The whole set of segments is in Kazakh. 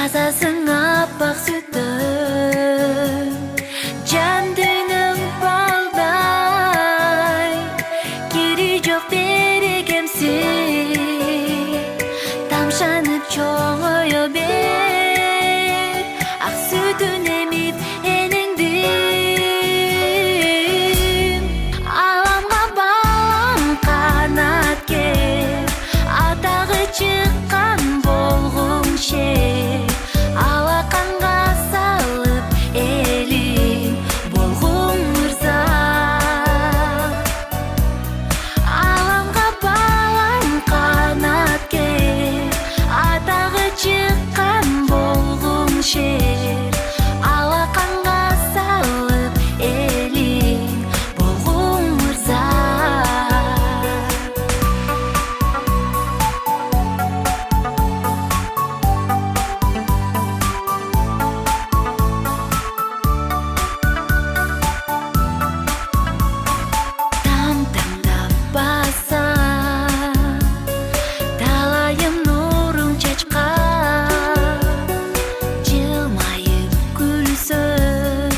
Тазасың аппақ сүтім, жан дүнің балдай, кері жоқ берекемсің, тамшанып чоңойо бер, ақ сүтін еміп енеңдім. Аламға балам қанат кер, атағы шыққан болғың шер, алақанға салып елің болғың мырза. Аламға балам қанат кер, атағы шыққан болғың шер, алақанға салып елің болғың мырза. Там-тамдап басам, талайым нұрың чачқап, жылмайып күлсін,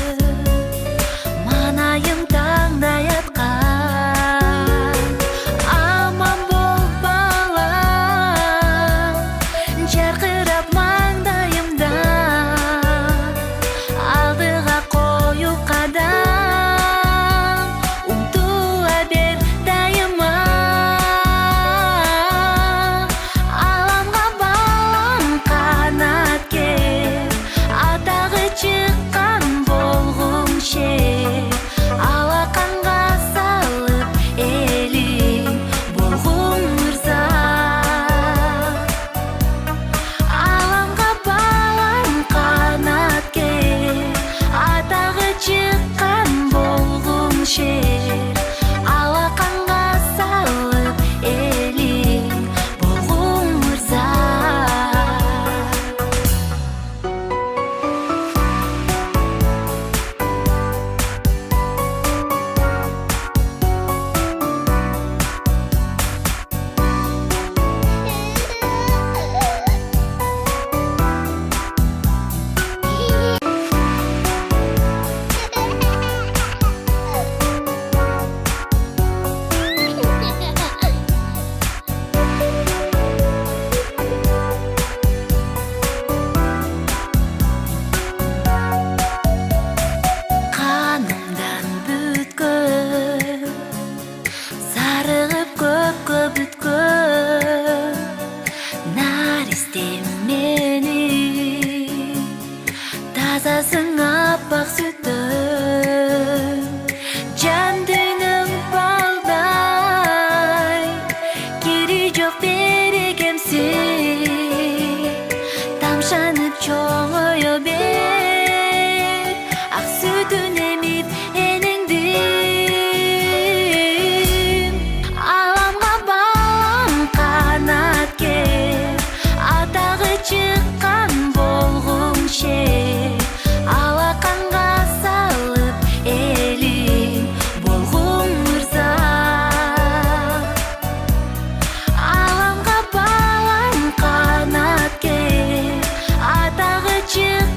манайым таңдай атқан. Аман бол балам, жарқырап маңдайымда, алдыға қою қадам, ұмтыла бер дайыма. Аламға балам қанат кер, атағы шыққан болғың шер, алақанға салып елің болғың мырза. Аламға балам қанат кер, атағы шыққан болғың шер, алақанға салып елің болғың мырза. Қанымдан бүткін, сарығып көпке бүткін, наристем менің, тазасың аппақ сүтім, жан дүнің балдай, кері жоқ берекемсің, тамшанып чоңойо бер, ақ сүтін еміп енеңдім. Аламға балам қанат кер, атағы шыққан болғың шер, алақанға салып елің болғың мырза. Аламға балам қанат кер, атағы шыққан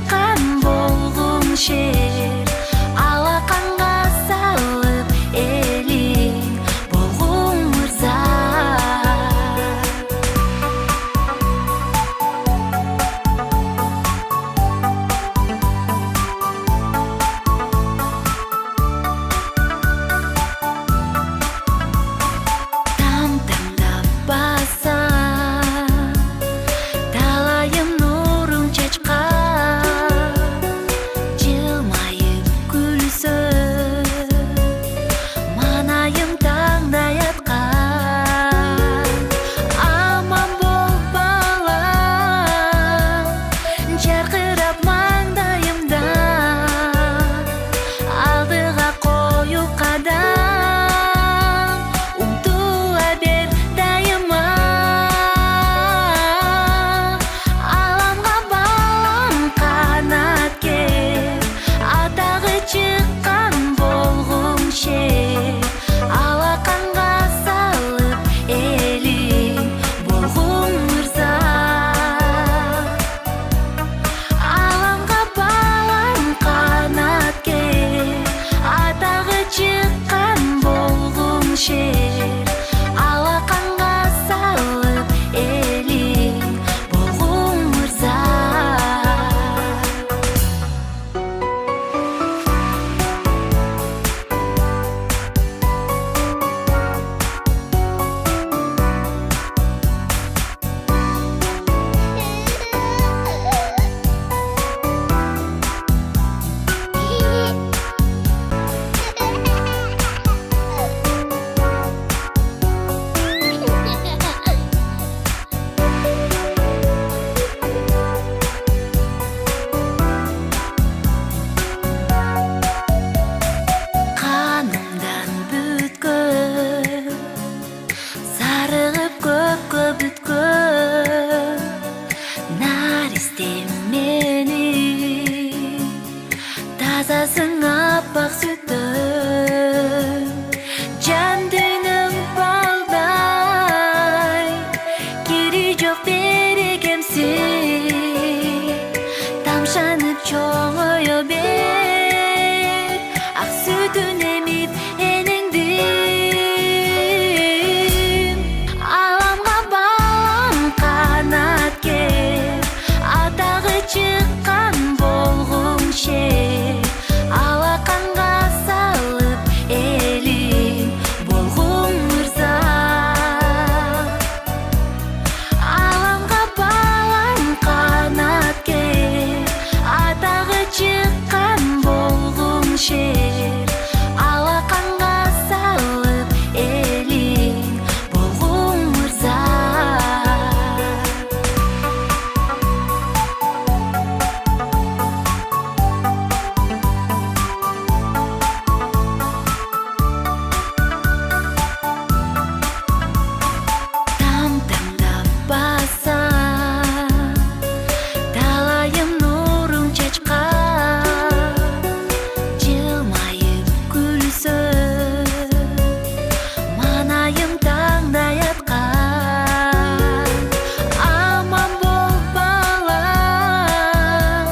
тазасың аппақ сүтім, жан дүйнөң балдай, кери жок берекемсиң, тамшанып чоңое бер, ак сүтүн эмип энеңдин. Аламга балам канат кер, атагы чыккан болгуң шер, алаканга салып элиң болгуң мырза. Аламга балам канат кер, атагы чыккан болгуң шер, алаканга салып элиң болгуң мырза. Там-тамдап басам, талайым нурун чачкан, жылмайып күлсөм, манайым таңдай аткан. Аман бол балам,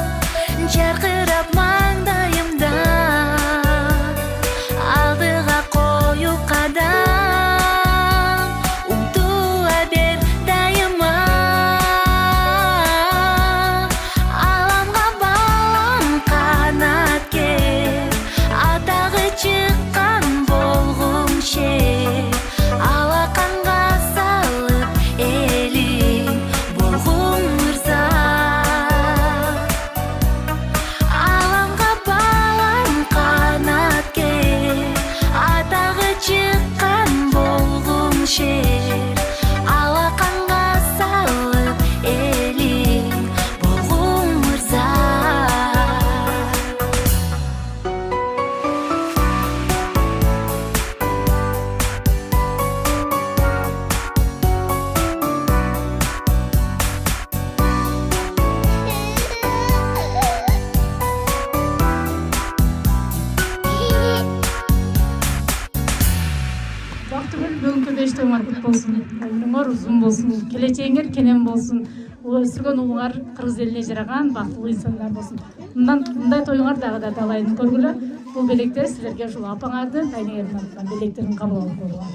жаркырап маңдайымдан, алдыга коюп кадам, умтула бер дайыма. Аламга балам канат кер, атагы чыккан болгуң шер, алаканга салып элиң болгуң мырза. Аламга балам канат кер, атагы чыккан болгуң шер, алаканга салып элиң болгуң мырза. Бактыгүл бүгүнкү беш тооңар кут болсун. Өмүрүңөр узун болсун, келечегиңер кенен болсун. Өсүргөн улуңар кыргыз элине жараган бактылуу инсандар болсун. Мындай тоюңар дагы да талайын көргүлө. Бул белектер силерге ушул апаңардын, тайнеңердин атынан белектерин кабыл алып койгула.